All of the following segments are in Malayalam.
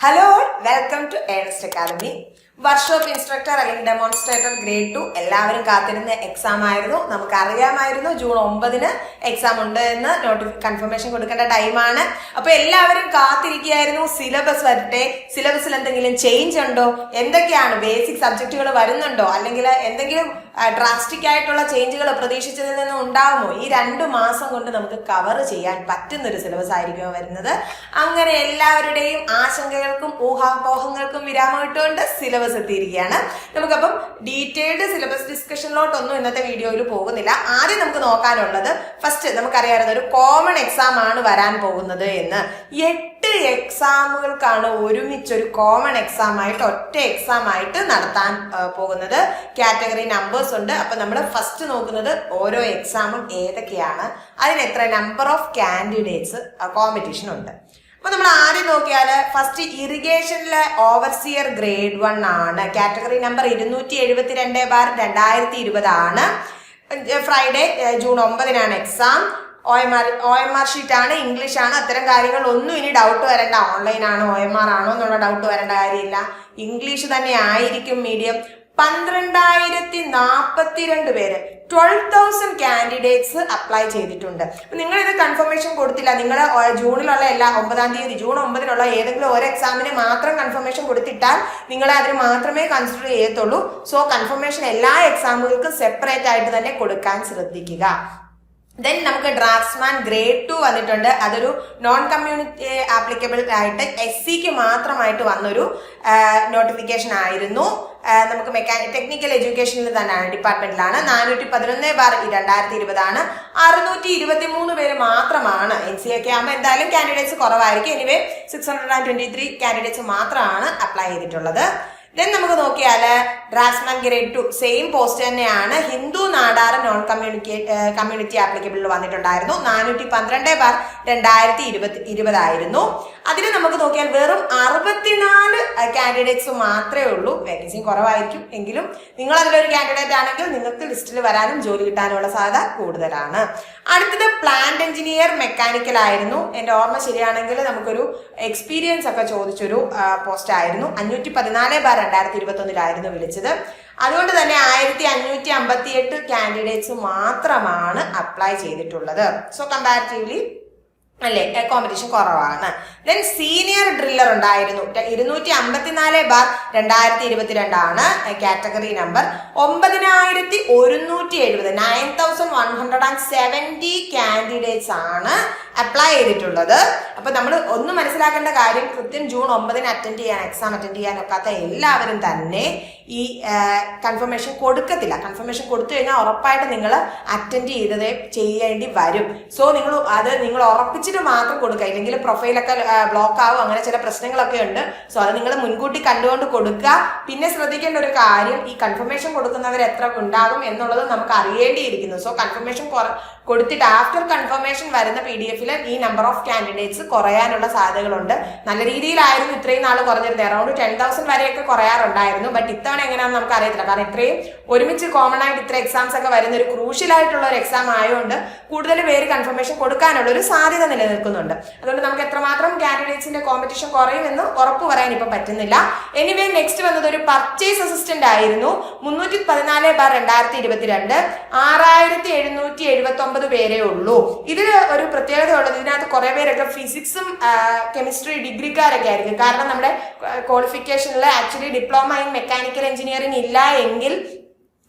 Hello, welcome to Earnest Academy. Workshop instructor അല്ലെങ്കിൽ ഡെമോൺസ്ട്രേറ്റർ ഗ്രേഡ് 2 എല്ലാവരും കാത്തിരുന്ന എക്സാം ആയിരുന്നു. നമുക്കറിയാമായിരുന്നു ജൂൺ 9 എക്സാം ഉണ്ട് എന്ന് കൺഫർമേഷൻ കൊടുക്കേണ്ട ടൈമാണ്. അപ്പൊ എല്ലാവരും കാത്തിരിക്കുകയായിരുന്നു സിലബസ് വരട്ടെ, സിലബസിൽ എന്തെങ്കിലും ചേഞ്ച് ഉണ്ടോ, എന്തൊക്കെയാണ് ബേസിക് സബ്ജക്റ്റുകൾ വരുന്നുണ്ടോ, അല്ലെങ്കിൽ എന്തെങ്കിലും ഡ്രാസ്റ്റിക് ആയിട്ടുള്ള ചേഞ്ചുകൾ പ്രതീക്ഷിച്ചതിൽ നിന്ന് ഉണ്ടാകുമോ. ഈ 2 മാസം കൊണ്ട് നമുക്ക് കവർ ചെയ്യാൻ പറ്റുന്ന ഒരു സിലബസ് ആയിരിക്കും വരുന്നത്. അങ്ങനെ എല്ലാവരുടെയും ആശങ്കകൾക്കും ഊഹാപോഹങ്ങൾക്കും വിരാമം ഇട്ടുകൊണ്ട് സിലബസ് എത്തിയിരിക്കുകയാണ്. നമുക്കപ്പം ഡീറ്റെയിൽഡ് സിലബസ് ഡിസ്കഷനിലോട്ടൊന്നും ഇന്നത്തെ വീഡിയോയിൽ പോകുന്നില്ല. ആദ്യം നമുക്ക് നോക്കാനുള്ളത് ഫസ്റ്റ് നമുക്കറിയാവുന്ന ഒരു കോമൺ എക്സാം ആണ് വരാൻ പോകുന്നത് എന്ന്. 8 എക്സാമുകൾക്കാണ് ഒരുമിച്ചൊരു കോമൺ എക്സാം ആയിട്ട് ഒറ്റ എക്സാം ആയിട്ട് നടത്താൻ പോകുന്നത്. കാറ്റഗറി നമ്പേഴ്സ് ഉണ്ട്. അപ്പൊ നമ്മൾ ഫസ്റ്റ് നോക്കുന്നത് ഓരോ എക്സാമും ഏതൊക്കെയാണ്, അതിന് എത്ര നമ്പർ ഓഫ് കാൻഡിഡേറ്റ്സ് കോമ്പറ്റീഷൻ ഉണ്ട്. അപ്പൊ നമ്മൾ ആദ്യം നോക്കിയാല് ഫസ്റ്റ് ഇറിഗേഷനിലെ ഓവർസിയർ ഗ്രേഡ് 1 ആണ്. കാറ്റഗറി നമ്പർ 272/2020 ആണ്. Friday June 9 exam. OMR sheet ആണ്, ഇംഗ്ലീഷ് ആണ്. അത്തരം കാര്യങ്ങളൊന്നും ഇനി ഡൗട്ട് വരേണ്ട. ഓൺലൈൻ ആണോ OMR ആണോ എന്നുള്ള ഡൗട്ട് വരേണ്ട കാര്യമില്ല. ഇംഗ്ലീഷ് തന്നെ ആയിരിക്കും മീഡിയം. 12,042 പേര് 12,000 കാൻഡിഡേറ്റ്സ് അപ്ലൈ ചെയ്തിട്ടുണ്ട്. നിങ്ങൾ ഇത് കൺഫർമേഷൻ കൊടുത്തില്ല, നിങ്ങൾ ജൂണിലുള്ള ജൂൺ 9 ഏതെങ്കിലും ഒരു എക്സാമിന് മാത്രം കൺഫർമേഷൻ കൊടുത്തിട്ടാൽ നിങ്ങളെ അതിന് മാത്രമേ കൺസിഡർ ചെയ്യത്തുള്ളൂ. സോ കൺഫർമേഷൻ എല്ലാ എക്സാമുകൾക്കും സെപ്പറേറ്റ് ആയിട്ട് തന്നെ കൊടുക്കാൻ ശ്രദ്ധിക്കുക. ദെൻ നമുക്ക് ഡ്രാഫ്റ്റ്സ്മാൻ ഗ്രേഡ് 2 വന്നിട്ടുണ്ട്. അതൊരു നോൺ കമ്മ്യൂണിറ്റി ആപ്ലിക്കബിൾ ആയിട്ട് SCക്ക് മാത്രമായിട്ട് വന്നൊരു നോട്ടിഫിക്കേഷൻ ആയിരുന്നു. നമുക്ക് ടെക്നിക്കൽ എഡ്യൂക്കേഷനിൽ തന്നെയാണ്, ഡിപ്പാർട്ട്മെന്റിലാണ്. 411/2020 ആണ്. 623 പേര് മാത്രമാണ്. NC ഒക്കെ ആകുമ്പോൾ എന്തായാലും കാൻഡിഡേറ്റ്സ് കുറവായിരിക്കും. എനിവേ 623 കാൻഡിഡേറ്റ്സ് മാത്രമാണ് അപ്ലൈ ചെയ്തിട്ടുള്ളത്. ദെൻ നമുക്ക് നോക്കിയാല് ഡ്രാഫ്റ്റ്സ്മാൻ ഗ്രേഡ് 2 സെയിം പോസ്റ്റ് തന്നെയാണ്. ഹിന്ദു നാടാർ നോൺ കമ്മ്യൂണിറ്റി ആപ്ലിക്കബിളിൽ വന്നിട്ടുണ്ടായിരുന്നു. 412/2020 ആയിരുന്നു. അതിന് നമുക്ക് നോക്കിയാൽ വെറും 64 കാൻഡിഡേറ്റ്സ് മാത്രമേ ഉള്ളൂ. വേക്കൻസി കുറവായിരിക്കും, എങ്കിലും നിങ്ങൾ അതിലൊരു കാൻഡിഡേറ്റ് ആണെങ്കിൽ നിങ്ങൾക്ക് ലിസ്റ്റിൽ വരാനും ജോലി കിട്ടാനുള്ള സാധ്യത കൂടുതലാണ്. അടുത്തത് പ്ലാന്റ് എഞ്ചിനീയർ മെക്കാനിക്കൽ ആയിരുന്നു. എന്റെ ഓർമ്മ ശരിയാണെങ്കിൽ നമുക്കൊരു എക്സ്പീരിയൻസ് ഒക്കെ ചോദിച്ചൊരു പോസ്റ്റ് ആയിരുന്നു. 514/2021 വിളിച്ചത്. അതുകൊണ്ട് തന്നെ 1558 കാൻഡിഡേറ്റ്സ് മാത്രമാണ് അപ്ലൈ ചെയ്തിട്ടുള്ളത്. സോ കമ്പാരിറ്റീവ്ലി അല്ലെ കോമ്പറ്റീഷൻ കുറവാണ്. ദെൻ സീനിയർ ഡ്രില്ലർ ഉണ്ടായിരുന്നു. 254/2022 ആണ് കാറ്റഗറി നമ്പർ. 9,170 9,170 കാൻഡിഡേറ്റ്സ് ആണ് അപ്ലൈ ചെയ്തിട്ടുള്ളത്. അപ്പൊ നമ്മൾ ഒന്ന് മനസ്സിലാക്കേണ്ട കാര്യം, കൃത്യം ജൂൺ 9 എക്സാം അറ്റൻഡ് ചെയ്യാൻ ഒക്കാത്ത എല്ലാവരും തന്നെ ഈ കൺഫർമേഷൻ കൊടുക്കത്തില്ല. കൺഫർമേഷൻ കൊടുത്തു കഴിഞ്ഞാൽ ഉറപ്പായിട്ട് നിങ്ങൾ അറ്റൻഡ് ചെയ്യേണ്ടി വരും. സോ നിങ്ങൾ ഉറപ്പിച്ചിട്ട് മാത്രം കൊടുക്കുക, ഇല്ലെങ്കിൽ പ്രൊഫൈലൊക്കെ ബ്ലോക്ക് ആവും, അങ്ങനെ ചില പ്രശ്നങ്ങളൊക്കെ ഉണ്ട്. സോ അത് നിങ്ങൾ മുൻകൂട്ടി കണ്ടുകൊണ്ട് കൊടുക്കുക. പിന്നെ ശ്രദ്ധിക്കേണ്ട ഒരു കാര്യം, ഈ കൺഫർമേഷൻ കൊടുക്കുന്നവർ എത്ര ഉണ്ടാകും എന്നുള്ളത് നമുക്ക് അറിയേണ്ടിയിരിക്കുന്നു. സോ കൺഫർമേഷൻ കൊടുത്തിട്ട് ആഫ്റ്റർ കൺഫർമേഷൻ വരുന്ന PDF ഈ നമ്പർ ഓഫ് കാൻഡിഡേറ്റ്സ് കുറയാനുള്ള സാധ്യതകളുണ്ട്. നല്ല രീതിയിലായിരുന്നു ഇത്രയും നാൾ കുറഞ്ഞിരുന്നത്. അറൌണ്ട് 10,000 വരെയൊക്കെ കുറയാറുണ്ടായിരുന്നു. ബട്ട് ഇത്തവണ എങ്ങനെയാണെന്ന് നമുക്ക് അറിയത്തില്ല. കാരണം ഇത്രയും ഒരുമിച്ച് കോമൺ ആയിട്ട് ഇത്ര എക്സാംസ് ഒക്കെ വരുന്ന ഒരു ക്രൂഷ്യൽ ആയിട്ടുള്ള ഒരു എക്സാം ആയതുകൊണ്ട് കൂടുതൽ പേര് കൺഫർമേഷൻ കൊടുക്കാനുള്ള ഒരു സാധ്യത നിലനിൽക്കുന്നുണ്ട്. അതുകൊണ്ട് നമുക്ക് എത്രമാത്രം കാൻഡിഡേറ്റ്സിന്റെ കോമ്പറ്റീഷൻ കുറയുമെന്ന് ഉറപ്പ് പറയാൻ ഇപ്പൊ പറ്റുന്നില്ല. എനിവേ നെക്സ്റ്റ് വന്നത് ഒരു പർച്ചേസ് അസിസ്റ്റന്റ് ആയിരുന്നു. 314/2022 6,779 പേരേ ഉള്ളൂ. ഇതിൽ ഒരു പ്രത്യേകത ഉള്ളത്, ഇതിനകത്ത് കുറെ പേരൊക്കെ ഫിസിക്സും കെമിസ്ട്രി ഡിഗ്രിക്കാരൊക്കെ ആയിരിക്കും. കാരണം നമ്മുടെ ക്വാളിഫിക്കേഷനിൽ actually diploma in mechanical engineering ഇല്ല എങ്കിൽ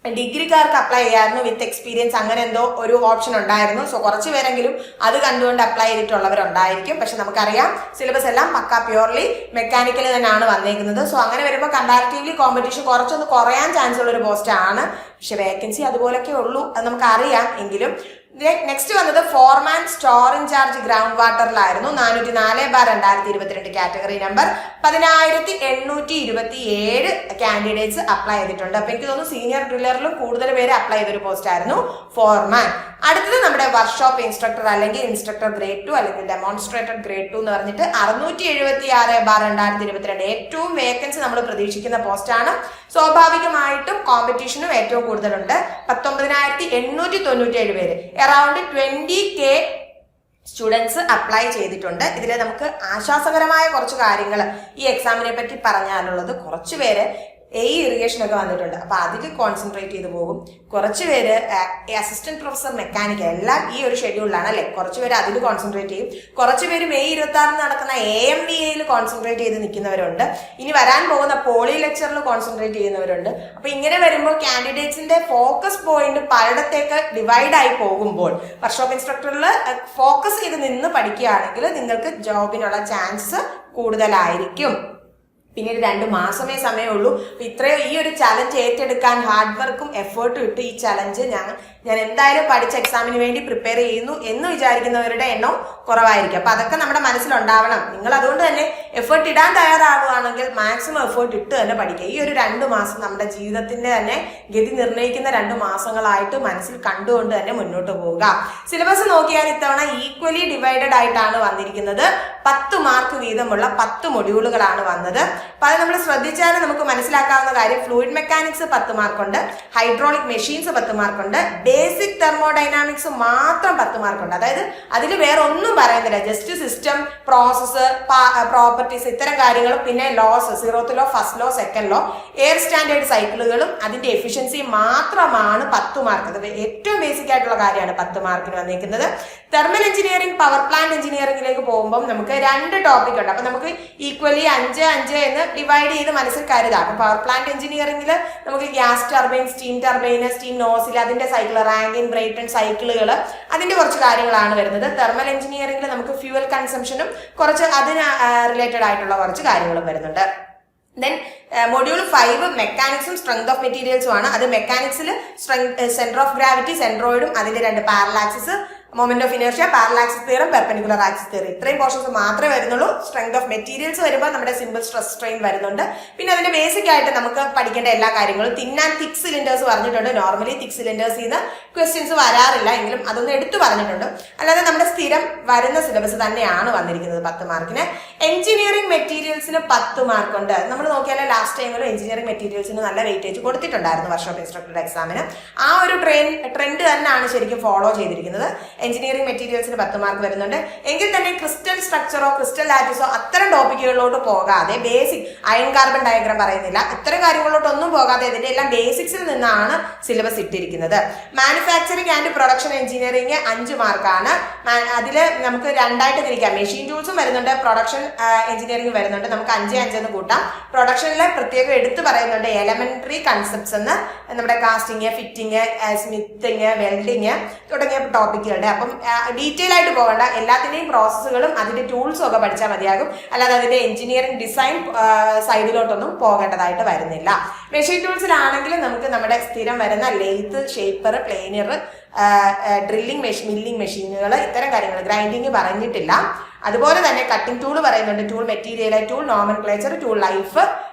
ഡിഗ്രിക്കാർക്ക് അപ്ലൈ ചെയ്യായിരുന്നു വിത്ത് എക്സ്പീരിയൻസ്, അങ്ങനെ എന്തോ ഒരു ഓപ്ഷൻ ഉണ്ടായിരുന്നു. സോ കുറച്ച് പേരെങ്കിലും അത് കണ്ടുകൊണ്ട് അപ്ലൈ ചെയ്തിട്ടുള്ളവരുണ്ടായിരിക്കും. പക്ഷെ നമുക്കറിയാം സിലബസ് എല്ലാം പക്ക പ്യൂർലി മെക്കാനിക്കൽ തന്നെയാണ് വന്നേക്കുന്നത്. സോ അങ്ങനെ വരുമ്പോൾ കമ്പാരിറ്റീവ്ലി കോമ്പറ്റീഷൻ കുറച്ചൊന്ന് കുറയാൻ ചാൻസ് ഉള്ള ഒരു പോസ്റ്റ് ആണ്. പക്ഷെ വേക്കൻസി അതുപോലൊക്കെ ഉള്ളൂ, അത് നമുക്കറിയാം. എങ്കിലും നെക്സ്റ്റ് വന്നത് ഫോർമാൻ സ്റ്റോർ ഇൻചാർജ് ഗ്രൗണ്ട് വാട്ടറിലായിരുന്നു. 404/2022 കാറ്റഗറി നമ്പർ. 10,827 കാൻഡിഡേറ്റ്സ് അപ്ലൈ ചെയ്തിട്ടുണ്ട്. അപ്പൊ എനിക്ക് തോന്നുന്നു സീനിയർ ഡ്രില്ലറിലും കൂടുതൽ പേര് അപ്ലൈ ചെയ്തൊരു പോസ്റ്റ് ആയിരുന്നു ഫോർമാൻ. അടുത്തത് നമ്മുടെ വർക്ക്ഷോപ്പ് ഇൻസ്ട്രക്ടർ അല്ലെങ്കിൽ ഇൻസ്ട്രക്ടർ ഗ്രേഡ് 2 അല്ലെങ്കിൽ ഡെമോൺസ്ട്രേറ്റർ ഗ്രേഡ് 2 എന്ന് പറഞ്ഞിട്ട് 676/2022 ഏറ്റവും വേക്കൻസി നമ്മൾ പ്രതീക്ഷിക്കുന്ന പോസ്റ്റാണ്. സ്വാഭാവികമായിട്ടും കോമ്പറ്റീഷനും ഏറ്റവും കൂടുതലുണ്ട്. 19,897 പേര്, അറൌണ്ട് 20K സ്റ്റുഡൻസ് അപ്ലൈ ചെയ്തിട്ടുണ്ട്. ഇതിൽ നമുക്ക് ആശ്വാസകരമായ കുറച്ച് കാര്യങ്ങൾ ഈ എക്സാമിനെ പറ്റി പറഞ്ഞാലുള്ളത്, കുറച്ച് പേര് ഇറിഗേഷൻ ഒക്കെ വന്നിട്ടുണ്ട്. അപ്പൊ അതിൽ കോൺസെൻട്രേറ്റ് ചെയ്ത് പോകും. കുറച്ച് പേര് അസിസ്റ്റന്റ് പ്രൊഫസർ മെക്കാനിക്കൽ എല്ലാം ഈ ഒരു ഷെഡ്യൂളിലാണ് അല്ലെ. കുറച്ച് പേര് അതിൽ കോൺസെൻട്രേറ്റ് ചെയ്യും. കുറച്ച് പേര് മെയ് 26 നടക്കുന്ന AMVAയിൽ കോൺസെൻട്രേറ്റ് ചെയ്ത് നിൽക്കുന്നവരുണ്ട്. ഇനി വരാൻ പോകുന്ന പോളി ലെക്ചറിൽ കോൺസെൻട്രേറ്റ് ചെയ്യുന്നവരുണ്ട്. അപ്പൊ ഇങ്ങനെ വരുമ്പോൾ കാൻഡിഡേറ്റ്സിന്റെ ഫോക്കസ് പോയിന്റ് പലയിടത്തേക്ക് ഡിവൈഡ് ആയി പോകുമ്പോൾ വർക്ക്ഷോപ്പ് ഇൻസ്ട്രക്ടറിൽ ഫോക്കസ് ചെയ്ത് നിന്ന് പഠിക്കുകയാണെങ്കിൽ നിങ്ങൾക്ക് ജോബിനുള്ള ചാൻസ് കൂടുതലായിരിക്കും. പിന്നീട് 2 മാസമേ സമയമുള്ളൂ. ഇത്രയും ഈ ഒരു ചലഞ്ച് ഏറ്റെടുക്കാൻ ഹാർഡ് വർക്കും എഫേർട്ടും ഇട്ട് ഈ ചലഞ്ച് ഞാൻ എന്തായാലും പഠിച്ച എക്സാമിന് വേണ്ടി പ്രിപ്പയർ ചെയ്യുന്നു എന്ന് വിചാരിക്കുന്നവരുടെ എണ്ണം കുറവായിരിക്കും. അപ്പൊ അതൊക്കെ നമ്മുടെ മനസ്സിലുണ്ടാവണം. നിങ്ങൾ അതുകൊണ്ട് തന്നെ എഫേർട്ട് ഇടാൻ തയ്യാറാവുകയാണെങ്കിൽ മാക്സിമം എഫേർട്ട് ഇട്ട് തന്നെ പഠിക്കുക. ഈ ഒരു 2 മാസം നമ്മുടെ ജീവിതത്തിന്റെ തന്നെ ഗതി നിർണ്ണയിക്കുന്ന 2 മാസങ്ങളായിട്ട് മനസ്സിൽ കണ്ടുകൊണ്ട് തന്നെ മുന്നോട്ട് പോവുക. സിലബസ് നോക്കിയാൽ ഇത്തവണ ഈക്വലി ഡിവൈഡഡ് ആയിട്ടാണ് വന്നിരിക്കുന്നത്. 10 മാർക്ക് വീതമുള്ള 10 മൊഡ്യൂളുകളാണ് വന്നത്. അപ്പൊ അത് നമ്മൾ ശ്രദ്ധിച്ചാൽ നമുക്ക് മനസ്സിലാക്കാവുന്ന കാര്യം, ഫ്ലൂയിഡ് മെക്കാനിക്സ് 10 മാർക്കുണ്ട്, ഹൈഡ്രോളിക് മെഷീൻസ് 10 മാർക്കുണ്ട്, ബേസിക് തെർമോഡൈനാമിക്സ് മാത്രം 10 മാർക്കുണ്ട്. അതായത് അതിൽ വേറെ ഒന്നും പറയുന്നില്ല. ജസ്റ്റ് സിസ്റ്റം, പ്രോസസ്, പ്രോപ്പർട്ടീസ് ഇത്തരം കാര്യങ്ങളും പിന്നെ laws, 0th law, first law, second law, air standard സൈക്കിളുകളും അതിന്റെ എഫിഷ്യൻസി മാത്രമാണ് 10 മാർക്ക്. അത് ഏറ്റവും ബേസിക് ആയിട്ടുള്ള കാര്യമാണ് 10 മാർക്കിന് വന്നിരിക്കുന്നത്. തെർമൽ എഞ്ചിനീയറിംഗ്, പവർ പ്ലാന്റ് എഞ്ചിനീയറിംഗിലേക്ക് പോകുമ്പോൾ നമുക്ക് 2 ടോപ്പിക് ഉണ്ട്. അപ്പൊ നമുക്ക് ഈക്വലി 5 എന്ന് ഡിവൈഡ് ചെയ്ത് മനസ്സിൽ കരുതാം. അപ്പൊ പവർ പ്ലാന്റ് എഞ്ചിനീയറിംഗിൽ നമുക്ക് ഗ്യാസ് ടർബൈൻ, സ്റ്റീം നോസിൽ, അതിന്റെ സൈക്കിൾ, റാങ്കിൻ, ബ്രൈറ്റൺ സൈക്കിളുകൾ, അതിന്റെ കുറച്ച് കാര്യങ്ങളാണ് വരുന്നത്. തെർമൽ എഞ്ചിനീയറിംഗിൽ നമുക്ക് ഫ്യൂവൽ കൺസംഷനും കുറച്ച് അതിന് റിലേറ്റഡ് ആയിട്ടുള്ള കുറച്ച് കാര്യങ്ങളും വരുന്നുണ്ട്. ദെൻ മൊഡ്യൂൾ 5 മെക്കാനിക്സും സ്ട്രെങ്ത് ഓഫ് മെറ്റീരിയൽസും ആണ്. അത് മെക്കാനിക്സിൽ സെന്റർ ഓഫ് ഗ്രാവിറ്റി, സെൻട്രോയിഡും അതിന്റെ 2 പാരലാക്സിസ്, moment of inertia, പാരലാക്സിസ് theorem, perpendicular axis theory, ഇത്രയും പോർഷൻസ് മാത്രമേ വരുന്നുള്ളൂ. സ്ട്രെങ്ത് ഓഫ് മെറ്റീരിയൽസ് വരുമ്പോൾ നമ്മുടെ സിമ്പിൾ സ്ട്രെസ് സ്ട്രെയിൻ വരുന്നുണ്ട്. പിന്നെ അതിന്റെ ബേസിക് ആയിട്ട് നമുക്ക് പഠിക്കേണ്ട എല്ലാ കാര്യങ്ങളും, തിൻ ആൻഡ് തിക് സിലിണ്ടേഴ്സ് പറഞ്ഞിട്ടുണ്ട്. നോർമലി തിക് സിലിണ്ടേഴ്സിൽ നിന്ന് ക്വസ്റ്റ്യൻസ് വരാറില്ല, എങ്കിലും അതൊന്ന് എടുത്തു പറഞ്ഞിട്ടുണ്ട്. അല്ലാതെ നമ്മുടെ സ്ഥിരം വരുന്ന സിലബസ് തന്നെയാണ് വന്നിരിക്കുന്നത് 10 മാർക്കിന്. എഞ്ചിനീയറിംഗ് മെറ്റീരിയൽസിന് 10 മാർക്കുണ്ട്. നമ്മൾ നോക്കിയാൽ ലാസ്റ്റ് ടൈമിലും എഞ്ചിനീയറിംഗ് മെറ്റീരിയൽസിന് നല്ല വെയിറ്റേജ് കൊടുത്തിട്ടുണ്ടായിരുന്നു വർക്ക്ഷോപ്പ് ഇൻസ്ട്രക്ടറുടെ എക്സാമിന്. ആ ഒരു ട്രെൻഡ് തന്നെയാണ് ശരിക്കും ഫോളോ ചെയ്തിരിക്കുന്നത്. എഞ്ചിനീയറിംഗ് മെറ്റീരിയൽസിന് 10 മാർക്ക് വരുന്നുണ്ട്. എങ്കിൽ തന്നെ ക്രിസ്റ്റൽ സ്ട്രക്ചറോ ക്രിസ്റ്റൽ ലാറ്റിസോ അത്തരം ടോപ്പിക്കുകളിലോട്ട് പോകാതെ, ബേസിക് അയൺ കാർബൺ ഡയഗ്രാം പറയുന്നില്ല, ഇത്തരം കാര്യങ്ങളിലോട്ടൊന്നും പോകാതെ ഇതിന്റെ എല്ലാം ബേസിക്സിൽ നിന്നാണ് സിലബസ് ഇട്ടിരിക്കുന്നത്. മാനുഫാക്ചറിംഗ് ആൻഡ് പ്രൊഡക്ഷൻ എഞ്ചിനീയറിംഗ് 5 മാർക്കാണ്. അതിൽ നമുക്ക് 2ആയിട്ട് തിരിക്കാം. മെഷീൻ ടൂൾസും വരുന്നുണ്ട്, പ്രൊഡക്ഷൻ എഞ്ചിനീയറിംഗ് വരുന്നുണ്ട്. നമുക്ക് 5 എന്ന് കൂട്ടാം. പ്രൊഡക്ഷനിൽ പ്രത്യേകം എടുത്തു പറയുന്നുണ്ട് എലമെന്ററി കൺസെപ്റ്റ്സ് എന്ന്, നമ്മുടെ കാസ്റ്റിംഗ്, ഫിറ്റിംഗ്, സ്മിത്തിങ്, വെൽഡിങ് തുടങ്ങിയ ടോപ്പിക്കുകളുടെ. അപ്പം ഡീറ്റെയിൽ ആയിട്ട് പോകണ്ട, എല്ലാത്തിന്റെയും പ്രോസസ്സുകളും അതിന്റെ ടൂൾസും ഒക്കെ പഠിച്ചാൽ മതിയാകും. അല്ലാതെ അതിന്റെ എഞ്ചിനീയറിംഗ് ഡിസൈൻ സൈഡിലോട്ടൊന്നും പോകേണ്ടതായിട്ട് വരുന്നില്ല. മെഷീൻ ടൂൾസിലാണെങ്കിലും നമുക്ക് നമ്മുടെ സ്ഥിരം വരുന്ന lathe, shaper, planer, drilling machine, milling മെഷീനുകൾ, ഇത്തരം കാര്യങ്ങൾ. ഗ്രൈൻഡിങ് പറഞ്ഞിട്ടില്ല. അതുപോലെ തന്നെ കട്ടിംഗ് ടൂൾ പറയുന്നുണ്ട്, tool material, tool nomenclature, tool life,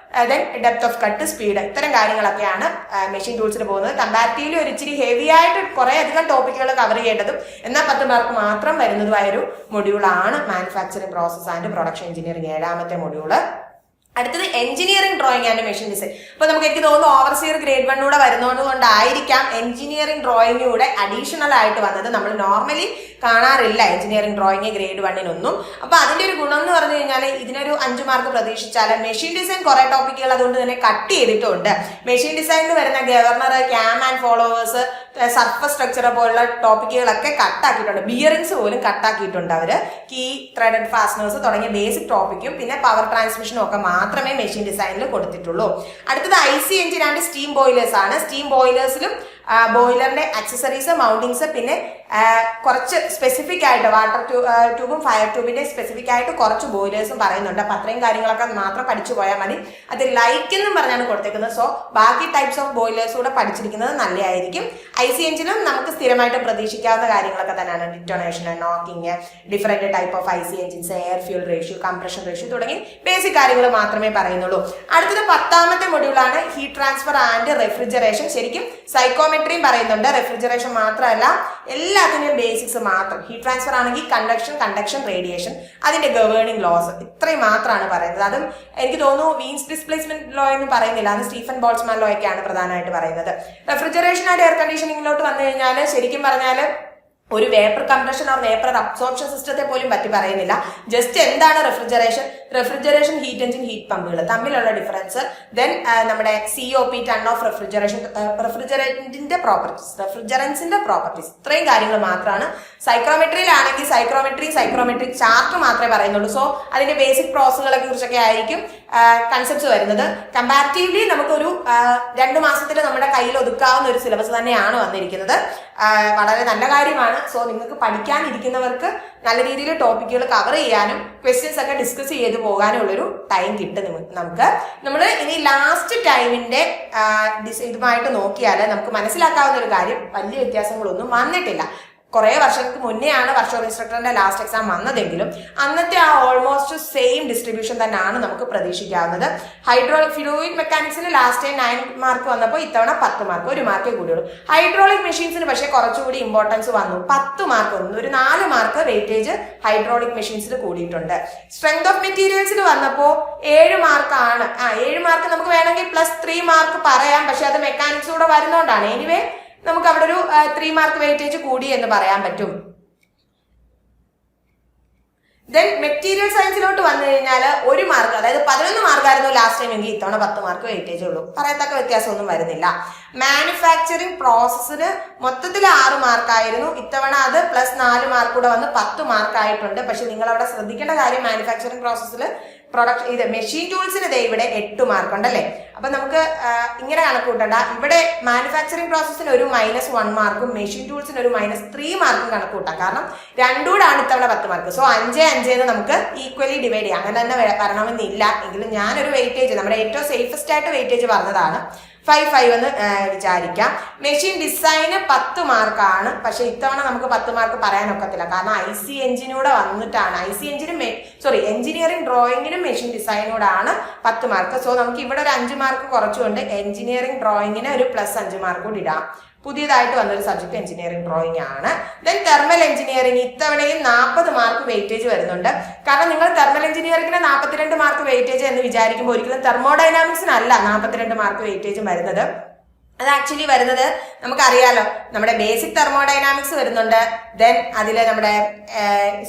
then depth of cut, speed, ഇത്തരം കാര്യങ്ങളൊക്കെയാണ് മെഷീൻ ടൂൾസിന് പോകുന്നത്. കമ്പാരിറ്റീവ്ലി ഒരു ഇച്ചിരി ഹെവി ആയിട്ട് കുറെ അധികം ടോപ്പിക്കുകൾ കവർ ചെയ്യേണ്ടതും എന്നാൽ 10 മാർക്ക് മാത്രം വരുന്നതുമായൊരു മൊഡ്യൂളാണ് manufacturing process and production engineering, 7ാമത്തെ മൊഡ്യൂള്. അടുത്തത് engineering drawing and machine design. അപ്പൊ നമുക്ക് എനിക്ക് തോന്നുന്നു ഓവർസിയർ ഗ്രേഡ് 1 കൂടെ വരുന്നതുകൊണ്ടായിരിക്കാം എഞ്ചിനീയറിംഗ് ഡ്രോയിങ് കൂടെ അഡീഷണൽ ആയിട്ട് വന്നത്. നമ്മൾ നോർമലി കാണാറില്ല എഞ്ചിനീയറിംഗ് ഡ്രോയിങ് ഗ്രേഡ് 1-നൊന്നും. അപ്പൊ അതിന്റെ ഒരു ഗുണം എന്ന് പറഞ്ഞു കഴിഞ്ഞാൽ ഇതിനൊരു 5 മാർക്ക് പ്രതീക്ഷിച്ചാൽ മെഷീൻ ഡിസൈൻ കുറെ ടോപ്പിക്കുകൾ അതുകൊണ്ട് തന്നെ കട്ട് ചെയ്തിട്ടുണ്ട്. മെഷീൻ ഡിസൈനിൽ വരുന്ന governor, cam and followers, surface structure പോലുള്ള ടോപ്പിക്കുകളൊക്കെ കട്ടാക്കിയിട്ടുണ്ട്. ബിയറിംഗ്സ് പോലും കട്ടാക്കിയിട്ടുണ്ട് അവര്. കീ, ത്രെഡഡ് ഫാസ്റ്റനേഴ്സ് തുടങ്ങിയ ബേസിക് ടോപ്പിക്കും പിന്നെ പവർ ട്രാൻസ്മിഷനും ഒക്കെ മാത്രമേ മെഷീൻ ഡിസൈനിൽ കൊടുത്തിട്ടുള്ളൂ. അടുത്തത് IC engine and steam boilers ആണ്. സ്റ്റീം ബോയിലേഴ്സിലും ബോയിലറിന്റെ അക്സസറീസ്, മൗണ്ടിങ്സ്, പിന്നെ കുറച്ച് സ്പെസിഫിക് ആയിട്ട് വാട്ടർ ട്യൂബും ഫയർ ട്യൂബിന്റെ സ്പെസിഫിക് ആയിട്ട് കുറച്ച് ബോയിലേഴ്സും പറയുന്നുണ്ട്. അപ്പൊ അത്രയും കാര്യങ്ങളൊക്കെ മാത്രം പഠിച്ചു പോയാൽ മതി. അത് ലൈക്ക് എന്നും പറഞ്ഞാണ് കൊടുത്തേക്കുന്നത്. സോ ബാക്കി ടൈപ്സ് ഓഫ് ബോയിലേഴ്സ് കൂടെ പഠിച്ചിരിക്കുന്നത് നല്ലതായിരിക്കും. IC എഞ്ചിനും നമുക്ക് സ്ഥിരമായിട്ട് പ്രതീക്ഷിക്കാവുന്ന കാര്യങ്ങളൊക്കെ തന്നെയാണ്. Detonation, knocking, different type of IC engines, air fuel ratio, compression ratio തുടങ്ങി ബേസിക് കാര്യങ്ങൾ മാത്രമേ പറയുന്നുള്ളൂ. അടുത്തത് 10ാമത്തെ മൊഡ്യൂളാണ് ഹീറ്റ് ട്രാൻസ്ഫർ ആൻഡ് റെഫ്രിജറേഷൻ. ശരിക്കും സൈക്കോമെട്രിയും പറയുന്നുണ്ട്. റെഫ്രിജറേഷൻ മാത്രമല്ല, എല്ലാത്തിന്റെയും ബേസിക്സ് മാത്രം. ഹീറ്റ് ട്രാൻസ്ഫർ ആണെങ്കിൽ കണ്ടക്ഷൻ, റേഡിയേഷൻ, അതിന്റെ ഗവേണിംഗ് ലോസ്, ഇത്രയും മാത്രമാണ് പറയുന്നത്. അതും എനിക്ക് തോന്നുന്നു വീൻസ് ഡിസ്പ്ലേസ്മെന്റ് ലോ എന്ന് പറയുന്നില്ല, അത് സ്റ്റീഫൻ ബോൾട്സ്മാൻ ലോ ഒക്കെയാണ് പ്രധാനമായിട്ട് പറയുന്നത്. റെഫ്രിജറേഷൻ ആൻഡ് എയർ കണ്ടീഷനിങ്ങിലോട്ട് വന്നു കഴിഞ്ഞാൽ ശരിക്കും പറഞ്ഞാൽ ഒരു vapour compression or vapour absorption സിസ്റ്റത്തെ പോലും പറ്റി പറയുന്നില്ല. ജസ്റ്റ് എന്താണ് റെഫ്രിജറേഷൻ ഹീറ്റ് എഞ്ചിൻ ഹീറ്റ് പമ്പുകൾ തമ്മിലുള്ള ഡിഫറൻസ്, ദെൻ നമ്മുടെ COP ടൺ ഓഫ് റെഫ്രിജറന്റിന്റെ പ്രോപ്പർട്ടീസ് ഇത്രയും കാര്യങ്ങൾ മാത്രമാണ്. സൈക്രോമെട്രിയിലാണെങ്കിൽ സൈക്രോമെട്രിക് ചാർട്ട് മാത്രമേ പറയുന്നുള്ളൂ. സോ അതിന്റെ ബേസിക് പ്രോസസ്സുകളെ കുറിച്ചൊക്കെ ആയിരിക്കും കൺസെപ്റ്റ്സ് വരുന്നത്. കമ്പാരിറ്റീവ്ലി നമുക്കൊരു 2 മാസത്തിൽ നമ്മുടെ കയ്യിൽ ഒതുക്കാവുന്ന ഒരു സിലബസ് തന്നെയാണ് വന്നിരിക്കുന്നത്. വളരെ നല്ല കാര്യമാണ്. സോ നിങ്ങൾക്ക് പഠിക്കാനിരിക്കുന്നവർക്ക് നല്ല രീതിയിൽ ടോപ്പിക്കുകൾ കവർ ചെയ്യാനും ക്വസ്റ്റ്യൻസ് ഒക്കെ ഡിസ്കസ് ചെയ്ത് പോകാനും ഉള്ളൊരു ടൈം കിട്ടും നമുക്ക്. നമ്മൾ ഇനി ലാസ്റ്റ് ടൈമിന്റെ ഇതുമായിട്ട് നോക്കിയാൽ നമുക്ക് മനസ്സിലാക്കാവുന്ന ഒരു കാര്യം, വലിയ വ്യത്യാസങ്ങളൊന്നും വന്നിട്ടില്ല. കുറെ വർഷങ്ങൾക്ക് മുന്നെയാണ് വർക്ക്ഷോപ്പ് ഇൻസ്ട്രക്ടറിന്റെ ലാസ്റ്റ് എക്സാം വന്നതെങ്കിലും അന്നത്തെ ആ ഓൾമോസ്റ്റ് സെയിം ഡിസ്ട്രിബ്യൂഷൻ തന്നെയാണ് നമുക്ക് പ്രതീക്ഷിക്കാവുന്നത്. ഫ്ലൂയിഡ് മെക്കാനിക്സിന് ലാസ്റ്റ് ടൈം 9 മാർക്ക് വന്നപ്പോൾ ഇത്തവണ 10 മാർക്ക്, 1 മാർക്കേ കൂടിയുള്ളൂ. ഹൈഡ്രോളിക് മെഷീൻസിന് പക്ഷേ കുറച്ചുകൂടി ഇമ്പോർട്ടൻസ് വന്നു, 10 മാർക്ക് വന്നു, ഒരു 4 മാർക്ക് വെയിറ്റേജ് ഹൈഡ്രോളിക് മെഷീൻസിൽ കൂടിയിട്ടുണ്ട്. സ്ട്രെങ്ത് ഓഫ് മെറ്റീരിയൽസിൽ വന്നപ്പോൾ 7 മാർക്കാണ്. 7 മാർക്ക് നമുക്ക് വേണമെങ്കിൽ +3 മാർക്ക് പറയാം, പക്ഷെ അത് മെക്കാനിക്സ് കൂടെ വരുന്നോണ്ടാണ്. എനിവേ നമുക്ക് അവിടെ ഒരു 3 മാർക്ക് വെയിറ്റേജ് കൂടി എന്ന് പറയാൻ പറ്റും. ദെൻ മെറ്റീരിയൽ സയൻസിലോട്ട് വന്നു കഴിഞ്ഞാൽ 1 മാർക്ക്, അതായത് 11 മാർക്കായിരുന്നു ലാസ്റ്റ് ടൈം എങ്കിൽ ഇത്തവണ 10 മാർക്ക് വെയിറ്റേജ് ഉള്ളൂ. പറയത്തക്ക വ്യത്യാസമൊന്നും വരുന്നില്ല. മാനുഫാക്ചറിങ് പ്രോസസ്സിന് മൊത്തത്തിൽ 6 മാർക്കായിരുന്നു, ഇത്തവണ അത് +4 മാർക്ക് കൂടെ വന്ന് 10 മാർക്ക് ആയിട്ടുണ്ട്. പക്ഷെ നിങ്ങൾ അവിടെ ശ്രദ്ധിക്കേണ്ട കാര്യം, മാനുഫാക്ചറിങ് പ്രോസസ്സിൽ മെഷീൻ ടൂൾസിന് ഇവിടെ 8 മാർക്ക് ഉണ്ടല്ലേ. അപ്പൊ നമുക്ക് ഇങ്ങനെ കണക്ക് കൂട്ടണ്ട. ഇവിടെ മാനുഫാക്ചറിങ് പ്രോസസ്സിന് ഒരു -1 മാർക്കും മെഷീൻ ടൂൾസിന് ഒരു -3 മാർക്കും കണക്ക് കൂട്ടാം. കാരണം രണ്ടുകൂടാണ് ഇത്തവണ 10 മാർക്ക്. സോ 5 നമുക്ക് ഈക്വലി ഡിവൈഡ് ചെയ്യാം. അങ്ങനെ തന്നെ വരണമെന്നില്ല. എങ്കിലും ഞാനൊരു വെയിറ്റേജ്, നമ്മുടെ ഏറ്റവും സേഫസ്റ്റ് ആയിട്ട് വെയിറ്റേജ് പറഞ്ഞതാണ്, 5 എന്ന് വിചാരിക്കാം. മെഷീൻ ഡിസൈന് 10 മാർക്കാണ്. പക്ഷെ ഇത്തവണ നമുക്ക് 10 മാർക്ക് പറയാനൊക്കത്തില്ല. കാരണം IC എഞ്ചിനൂടെ വന്നിട്ടാണ്, എഞ്ചിനീയറിംഗ് ഡ്രോയിങ്ങിനും മെഷീൻ ഡിസൈനോടാണ് 10 മാർക്ക്. സോ നമുക്ക് ഇവിടെ ഒരു 5 മാർക്ക് കുറച്ചുകൊണ്ട് എഞ്ചിനീയറിംഗ് ഡ്രോയിങ്ങിന് ഒരു +5 മാർക്ക് കൂടി ഇടാം. പുതിയതായിട്ട് വന്നൊരു സബ്ജക്ട് എഞ്ചിനീയറിംഗ് ഡ്രോയിങ് ആണ്. ദെൻ തെർമൽ എഞ്ചിനീയറിംഗ് ഇത്തവണയും 40 മാർക്ക് വെയിറ്റേജ് വരുന്നുണ്ട്. കാരണം നിങ്ങൾ തെർമൽ എഞ്ചിനീയറിംഗിന് 42 മാർക്ക് വെയിറ്റേജ് എന്ന് വിചാരിക്കുമ്പോൾ ഒരിക്കലും തെർമോഡൈനാമിക്സിനല്ല 42 മാർക്ക് വെയിറ്റേജ് വരുന്നത്. അത് ആക്ച്വലി വരുന്നത് നമുക്കറിയാലോ, നമ്മുടെ ബേസിക് തെർമോഡൈനാമിക്സ് വരുന്നുണ്ട്, ദെൻ അതിൽ നമ്മുടെ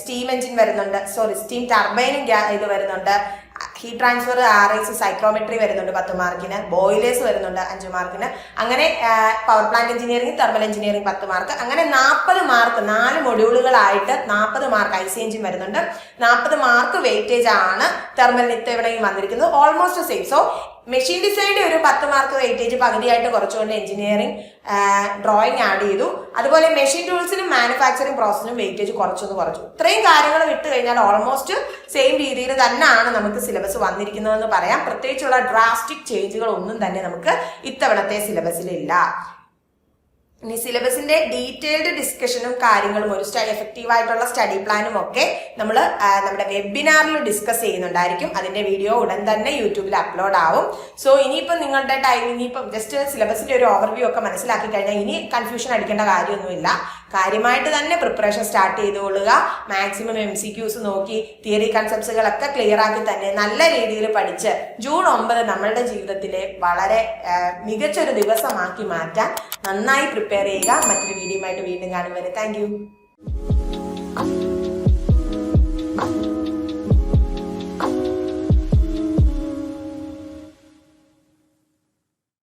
സ്റ്റീം എഞ്ചിൻ വരുന്നുണ്ട്, സ്റ്റീം ടർബൈനും ഇത് വരുന്നുണ്ട്, ഹീറ്റ് ട്രാൻസ്ഫർ RIC സൈക്രോമെട്രി വരുന്നുണ്ട് 10 മാർക്കിന്, ബോയിലേഴ്സ് വരുന്നുണ്ട് 5 മാർക്കിന്. അങ്ങനെ power plant engineering, thermal engineering 10 mark. അങ്ങനെ 40 മാർക്ക് 4 മൊഡ്യൂളുകളായിട്ട് 40 മാർക്ക് IC എഞ്ചിൻ വരുന്നുണ്ട്. 40 മാർക്ക് വെയിറ്റേജ് ആണ് തെർമലിന് ഇത്തവണയും വന്നിരിക്കുന്നത്. Almost same. സോ മെഷീൻ ഡിസൈനിന്റെ ഒരു 10 മാർക്ക് വെയിറ്റേജ് പകുതിയായിട്ട് കുറച്ചുകൊണ്ട് എഞ്ചിനീയറിംഗ് ഡ്രോയിങ് ആഡ് ചെയ്തു. അതുപോലെ മെഷീൻ ടൂൾസിനും മാനുഫാക്ചറിംഗ് പ്രോസസ്സിനും വെയിറ്റേജ് കുറച്ചു. ഇത്രയും കാര്യങ്ങൾ വിട്ട് കഴിഞ്ഞാൽ ഓൾമോസ്റ്റ് സെയിം രീതിയിൽ തന്നെയാണ് നമുക്ക് സിലബസ് വന്നിരിക്കുന്നതെന്ന് പറയാം. പ്രത്യേകിച്ചുള്ള ഡ്രാസ്റ്റിക് ചേഞ്ചുകൾ ഒന്നും തന്നെ നമുക്ക് ഇത്തവണത്തെ സിലബസിലില്ല. ഇനി സിലബസിന്റെ ഡീറ്റെയിൽഡ് ഡിസ്കഷനും കാര്യങ്ങളും ഒരു എഫക്റ്റീവ് ആയിട്ടുള്ള സ്റ്റഡി പ്ലാനും ഒക്കെ നമ്മൾ നമ്മുടെ വെബിനാറിൽ ഡിസ്കസ് ചെയ്യുന്നുണ്ടായിരിക്കും. അതിന്റെ വീഡിയോ ഉടൻ തന്നെ യൂട്യൂബിൽ അപ്ലോഡ് ആവും. സോ ഇനിയിപ്പം നിങ്ങളുടെ ഇനിയിപ്പം ജസ്റ്റ് സിലബസിന്റെ ഒരു ഓവർവ്യൂ ഒക്കെ മനസ്സിലാക്കി കഴിഞ്ഞാൽ ഇനി കൺഫ്യൂഷൻ അടിക്കേണ്ട കാര്യമൊന്നുമില്ല. കാര്യമായിട്ട് തന്നെ പ്രിപ്പറേഷൻ സ്റ്റാർട്ട് ചെയ്തുകൊള്ളുക. മാക്സിമം MCQs നോക്കി തിയറി കൺസെപ്റ്റ്സുകളൊക്കെ ക്ലിയർ ആക്കി തന്നെ നല്ല രീതിയിൽ പഠിച്ച് ജൂൺ 9 നമ്മളുടെ ജീവിതത്തിലെ വളരെ മികച്ചൊരു ദിവസമാക്കി മാറ്റാൻ നന്നായി പ്രിപ്പയർ ചെയ്യുക. മറ്റൊരു വീഡിയോയുമായിട്ട് വീണ്ടും കാണും വരെ താങ്ക് യു.